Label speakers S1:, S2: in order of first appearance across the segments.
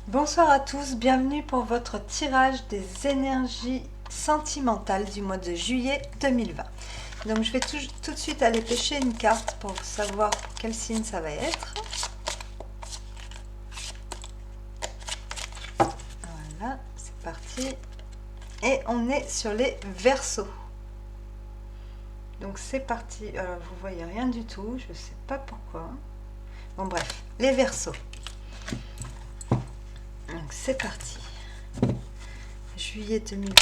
S1: Bonsoir à tous, bienvenue pour votre tirage des énergies sentimentales du mois de juillet 2020. Donc je vais tout de suite aller pêcher une carte pour savoir pour quel signe ça va être. Voilà, c'est parti. Et on est sur les Verseaux. Donc c'est parti. Alors vous voyez rien du tout, je ne sais pas pourquoi. Bon bref, les Verseaux. Donc c'est parti. Juillet 2020.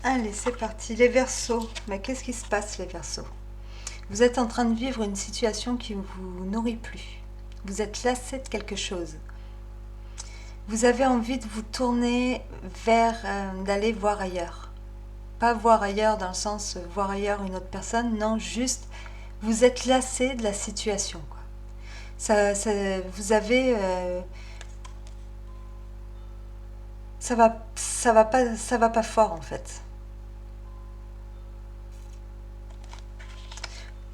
S1: Allez, c'est parti. Les Verseaux. Mais qu'est-ce qui se passe, les Verseaux? Vous êtes en train de vivre une situation qui ne vous nourrit plus. Vous êtes lassé de quelque chose. Vous avez envie de vous tourner vers d'aller voir ailleurs. Pas voir ailleurs dans le sens voir ailleurs une autre personne, non, juste vous êtes lassé de la situation, quoi. Vous avez ça va pas fort en fait.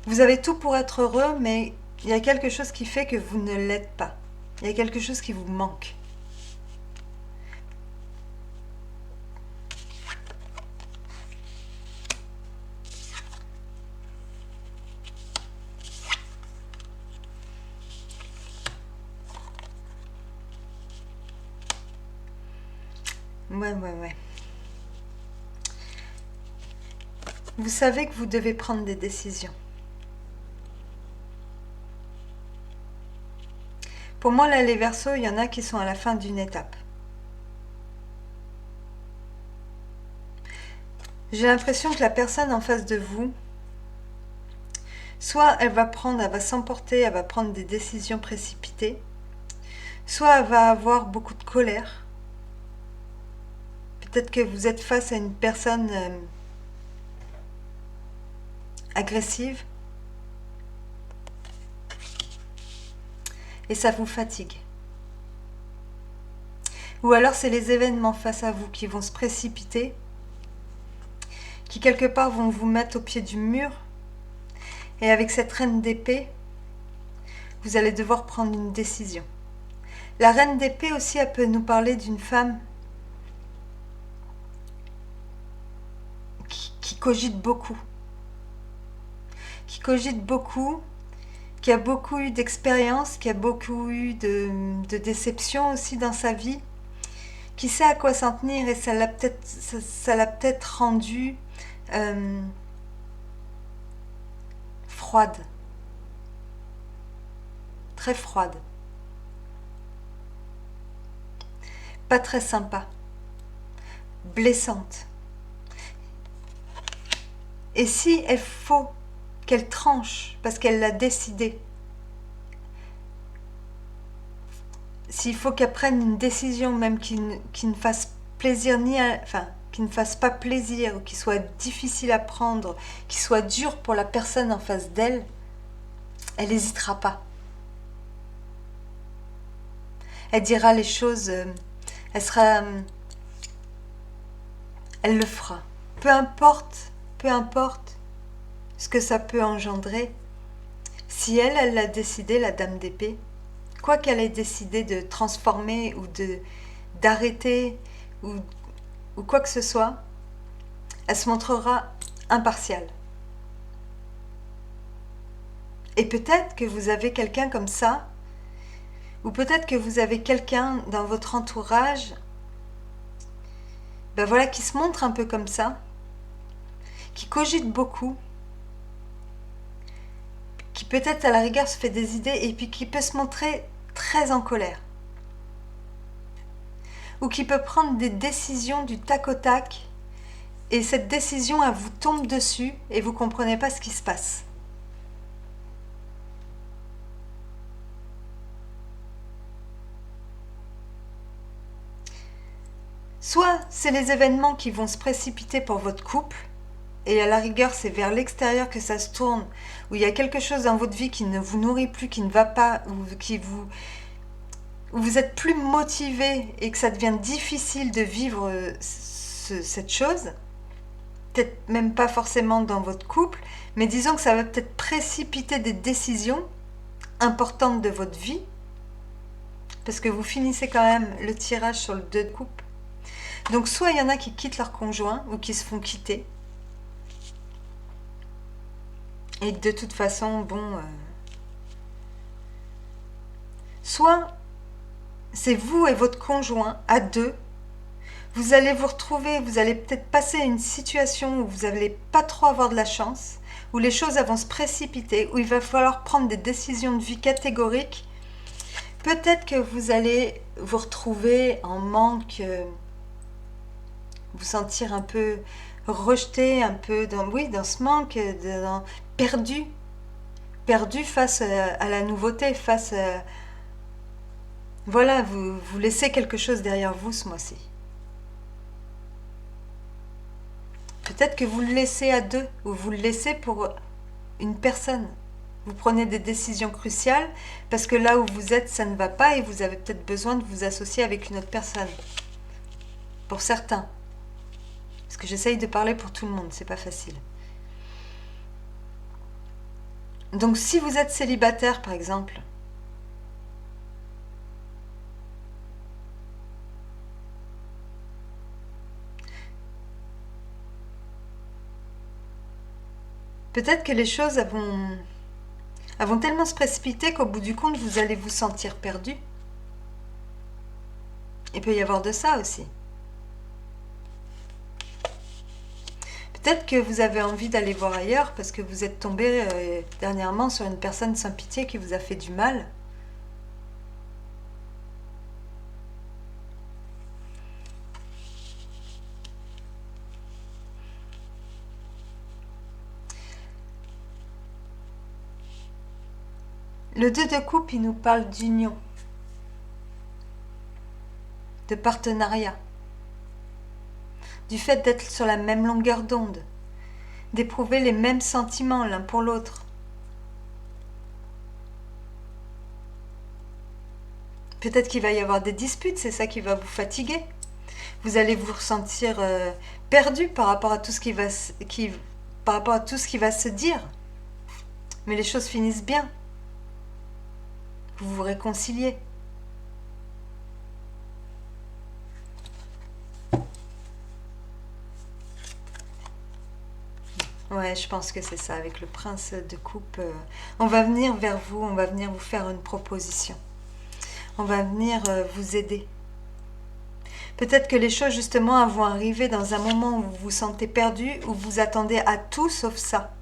S1: Vous avez tout pour être heureux, mais il y a quelque chose qui fait que vous ne l'êtes pas. Il y a quelque chose qui vous manque. Ouais. Vous savez que vous devez prendre des décisions. Pour moi, là, les Verseaux, il y en a qui sont à la fin d'une étape. J'ai l'impression que la personne en face de vous, soit elle va s'emporter, elle va prendre des décisions précipitées, soit elle va avoir beaucoup de colère. Peut-être que vous êtes face à une personne agressive et ça vous fatigue. Ou alors c'est les événements face à vous qui vont se précipiter, qui quelque part vont vous mettre au pied du mur, et avec cette reine d'épée, vous allez devoir prendre une décision. La reine d'épée aussi, elle peut nous parler d'une femme qui cogite beaucoup. Qui cogite beaucoup, qui a beaucoup eu d'expérience, qui a beaucoup eu de déceptions aussi dans sa vie, qui sait à quoi s'en tenir, et ça l'a peut-être rendue froide. Très froide. Pas très sympa. Blessante. Et si il faut qu'elle tranche, parce qu'elle l'a décidé, s'il faut qu'elle prenne une décision même qui ne fasse plaisir qui ne fasse pas plaisir, ou qui soit difficile à prendre, qui soit dur pour la personne en face d'elle, elle n'hésitera pas. Elle dira les choses, elle le fera. Peu importe ce que ça peut engendrer, si elle l'a décidé, la dame d'épée, quoi qu'elle ait décidé de transformer ou d'arrêter ou quoi que ce soit, elle se montrera impartiale. Et peut-être que vous avez quelqu'un comme ça, ou peut-être que vous avez quelqu'un dans votre entourage, ben voilà, qui se montre un peu comme ça, qui cogite beaucoup, qui peut-être à la rigueur se fait des idées, et puis qui peut se montrer très en colère. Ou qui peut prendre des décisions du tac au tac, et cette décision, elle vous tombe dessus, et vous ne comprenez pas ce qui se passe. Soit c'est les événements qui vont se précipiter pour votre couple, et à la rigueur c'est vers l'extérieur que ça se tourne, où il y a quelque chose dans votre vie qui ne vous nourrit plus, qui ne va pas, où vous êtes plus motivé et que ça devient difficile de vivre cette chose, peut-être même pas forcément dans votre couple, mais disons que ça va peut-être précipiter des décisions importantes de votre vie, parce que vous finissez quand même le tirage sur le 2 de coupe. Donc soit il y en a qui quittent leur conjoint ou qui se font quitter, et de toute façon, bon, soit c'est vous et votre conjoint à deux, vous allez vous retrouver, vous allez peut-être passer à une situation où vous n'allez pas trop avoir de la chance, où les choses vont se précipiter, où il va falloir prendre des décisions de vie catégoriques. Peut-être que vous allez vous retrouver en manque, vous sentir un peu rejeté, un peu dans ce manque, perdu face à la nouveauté, face à... Voilà, vous laissez quelque chose derrière vous ce mois-ci. Peut-être que vous le laissez à deux, ou vous le laissez pour une personne. Vous prenez des décisions cruciales, parce que là où vous êtes, ça ne va pas, et vous avez peut-être besoin de vous associer avec une autre personne. Pour certains. Parce que j'essaye de parler pour tout le monde, c'est pas facile. Donc si vous êtes célibataire par exemple, peut-être que les choses vont tellement se précipiter qu'au bout du compte vous allez vous sentir perdu. Il peut y avoir de ça aussi. Peut-être que vous avez envie d'aller voir ailleurs parce que vous êtes tombé dernièrement sur une personne sans pitié qui vous a fait du mal. Le 2 de coupe, il nous parle d'union, de partenariat, du fait d'être sur la même longueur d'onde, d'éprouver les mêmes sentiments l'un pour l'autre. Peut-être qu'il va y avoir des disputes, c'est ça qui va vous fatiguer. Vous allez vous ressentir perdu par rapport à tout ce qui va se dire. Mais les choses finissent bien. Vous vous réconciliez. Ouais, je pense que c'est ça, avec le prince de coupe. On va venir vers vous, on va venir vous faire une proposition. On va venir vous aider. Peut-être que les choses, justement, vont arriver dans un moment où vous vous sentez perdu, où vous attendez à tout sauf ça.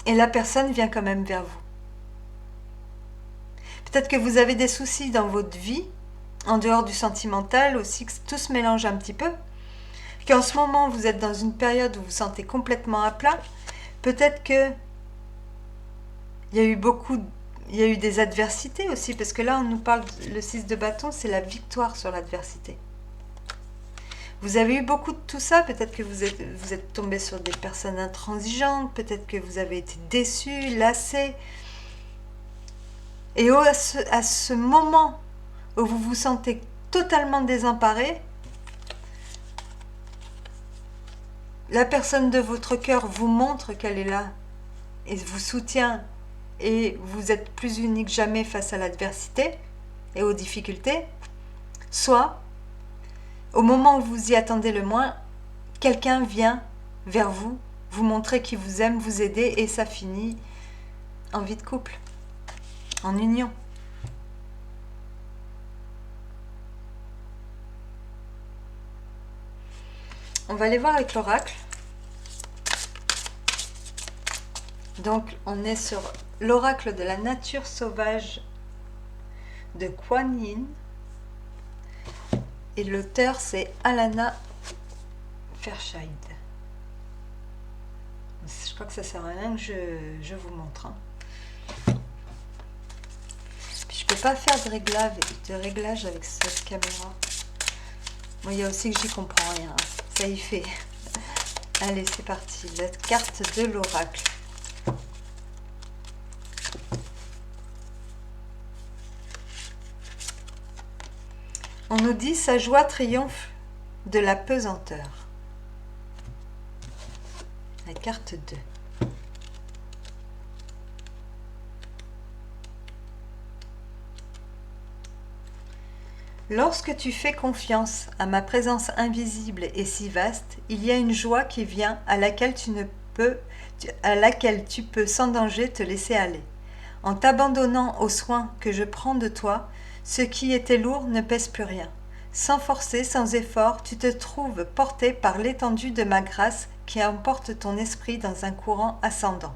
S1: Et la personne vient quand même vers vous. Peut-être que vous avez des soucis dans votre vie, en dehors du sentimental aussi, que tout se mélange un petit peu. Qu'en ce moment, vous êtes dans une période où vous vous sentez complètement à plat. Peut-être que il y a eu des adversités aussi, parce que là, on nous parle, le 6 de bâton, c'est la victoire sur l'adversité. Vous avez eu beaucoup de tout ça, peut-être que vous êtes tombé sur des personnes intransigeantes, peut-être que vous avez été déçus, lassés. Et à ce moment où vous vous sentez totalement désemparé, la personne de votre cœur vous montre qu'elle est là et vous soutient, et vous êtes plus unis que jamais face à l'adversité et aux difficultés. Soit, au moment où vous y attendez le moins, quelqu'un vient vers vous, vous montrer qu'il vous aime, vous aider, et ça finit en vie de couple, en union. On va aller voir avec l'oracle. Donc, on est sur l'oracle de la nature sauvage de Kuan Yin. Et l'auteur, c'est Alana Fairchild. Je crois que ça sert à rien que je vous montre. Puis je peux pas faire de réglage avec cette caméra. Bon, il y a aussi que j'y comprends rien. Ça y fait. Allez, c'est parti. La carte de l'oracle. On nous dit sa joie triomphe de la pesanteur. La carte 2. Lorsque tu fais confiance à ma présence invisible et si vaste, il y a une joie qui vient à laquelle tu peux sans danger te laisser aller. En t'abandonnant aux soins que je prends de toi, ce qui était lourd ne pèse plus rien. Sans forcer, sans effort, tu te trouves porté par l'étendue de ma grâce qui emporte ton esprit dans un courant ascendant.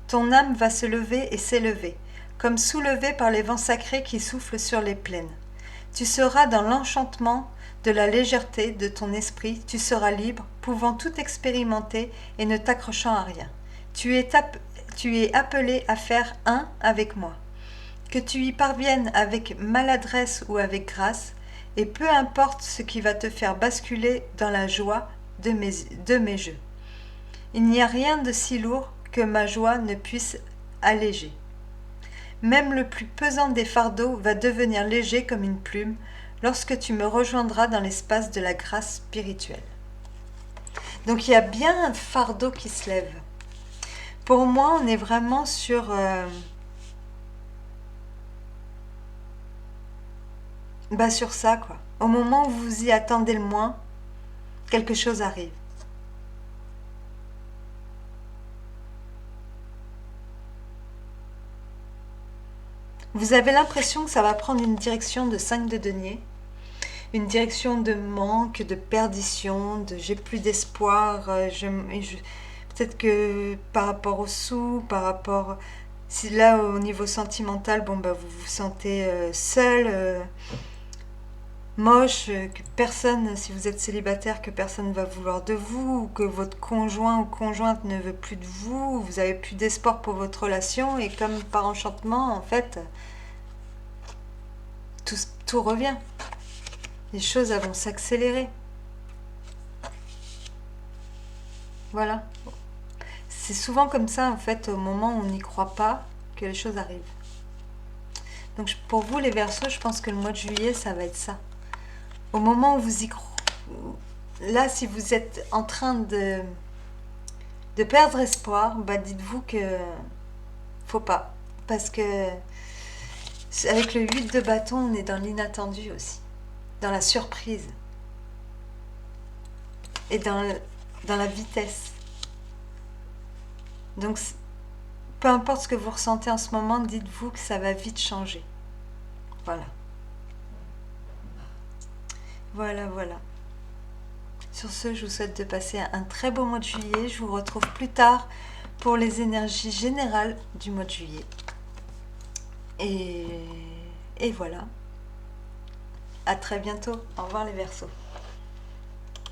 S1: Ton âme va se lever et s'élever, comme soulevée par les vents sacrés qui soufflent sur les plaines. Tu seras dans l'enchantement de la légèreté de ton esprit, tu seras libre, pouvant tout expérimenter et ne t'accrochant à rien. Tu es appelé à faire un avec moi. Que tu y parviennes avec maladresse ou avec grâce, et peu importe ce qui va te faire basculer dans la joie de mes jeux. Il n'y a rien de si lourd que ma joie ne puisse alléger. Même le plus pesant des fardeaux va devenir léger comme une plume lorsque tu me rejoindras dans l'espace de la grâce spirituelle. Donc il y a bien un fardeau qui se lève. Pour moi, on est vraiment sur ça, quoi. Au moment où vous y attendez le moins, quelque chose arrive. Vous avez l'impression que ça va prendre une direction de 5 de denier, une direction de manque, de perdition, de j'ai plus d'espoir, peut-être que par rapport aux sous, par rapport... Si là, au niveau sentimental, bon, bah, vous vous sentez seul, moche, que personne, si vous êtes célibataire, que personne ne va vouloir de vous, ou que votre conjoint ou conjointe ne veut plus de vous, vous avez plus d'espoir pour votre relation, et comme par enchantement, en fait, tout revient. Les choses vont s'accélérer. Voilà. C'est souvent comme ça, en fait, au moment où on n'y croit pas, que les choses arrivent. Donc pour vous, les Verseaux, je pense que le mois de juillet, ça va être ça. Au moment où vous y croyez, là, si vous êtes en train de perdre espoir, bah dites-vous que faut pas. Parce que avec le 8 de bâton, on est dans l'inattendu aussi. Dans la surprise. Et dans la vitesse. Donc, peu importe ce que vous ressentez en ce moment, dites-vous que ça va vite changer. Voilà. Voilà. Sur ce, je vous souhaite de passer un très beau mois de juillet. Je vous retrouve plus tard pour les énergies générales du mois de juillet. Et voilà. À très bientôt. Au revoir les Verseaux.